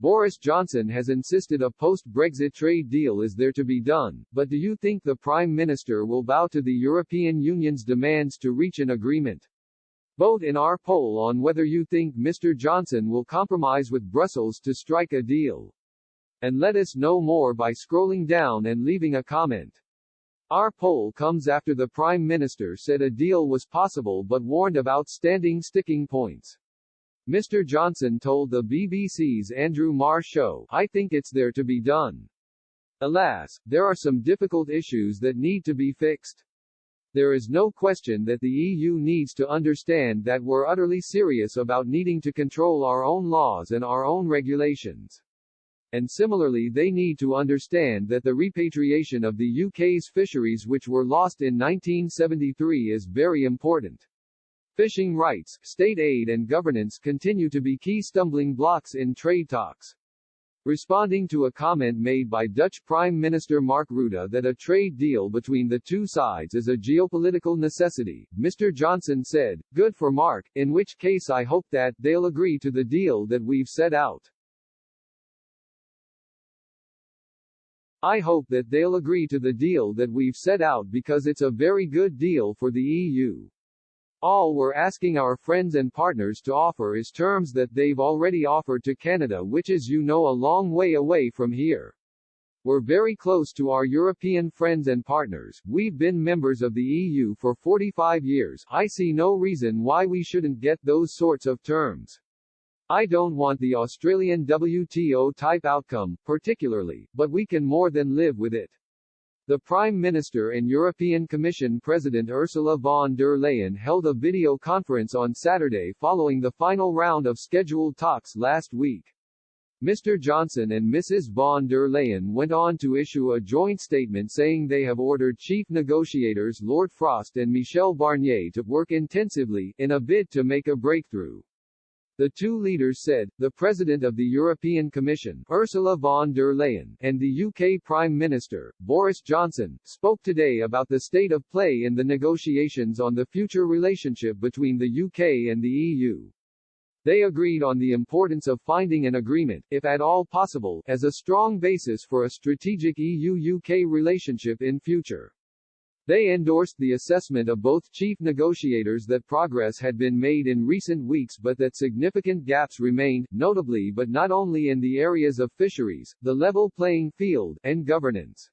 Boris Johnson has insisted a post-Brexit trade deal is there to be done, but do you think the Prime Minister will bow to the European Union's demands to reach an agreement? Vote in our poll on whether you think Mr. Johnson will compromise with Brussels to strike a deal. And let us know more by scrolling down and leaving a comment. Our poll comes after the Prime Minister said a deal was possible but warned of outstanding sticking points. Mr. Johnson told the BBC's Andrew Marr show, "I think it's there to be done. Alas, there are some difficult issues that need to be fixed. There is no question that the EU needs to understand that we're utterly serious about needing to control our own laws and our own regulations. And similarly they need to understand that the repatriation of the UK's fisheries which were lost in 1973 is very important. Fishing rights, state aid and governance continue to be key stumbling blocks in trade talks." Responding to a comment made by Dutch Prime Minister Mark Rutte that a trade deal between the two sides is a geopolitical necessity, Mr. Johnson said, "Good for Mark, in which case I hope that they'll agree to the deal that we've set out. I hope that they'll agree to the deal that we've set out because it's a very good deal for the EU. All we're asking our friends and partners to offer is terms that they've already offered to Canada, which is, you know, a long way away from here. We're very close to our European friends and partners. We've been members of the EU for 45 years. I see no reason why we shouldn't get those sorts of terms. I don't want the Australian WTO-type outcome, particularly, but we can more than live with it." The Prime Minister and European Commission President Ursula von der Leyen held a video conference on Saturday following the final round of scheduled talks last week. Mr. Johnson and Mrs. von der Leyen went on to issue a joint statement saying they have ordered chief negotiators Lord Frost and Michel Barnier to work intensively, in a bid to make a breakthrough. The two leaders said, the President of the European Commission, Ursula von der Leyen, and the UK Prime Minister, Boris Johnson, spoke today about the state of play in the negotiations on the future relationship between the UK and the EU. They agreed on the importance of finding an agreement, if at all possible, as a strong basis for a strategic EU-UK relationship in future. They endorsed the assessment of both chief negotiators that progress had been made in recent weeks but that significant gaps remained, notably but not only in the areas of fisheries, the level playing field, and governance.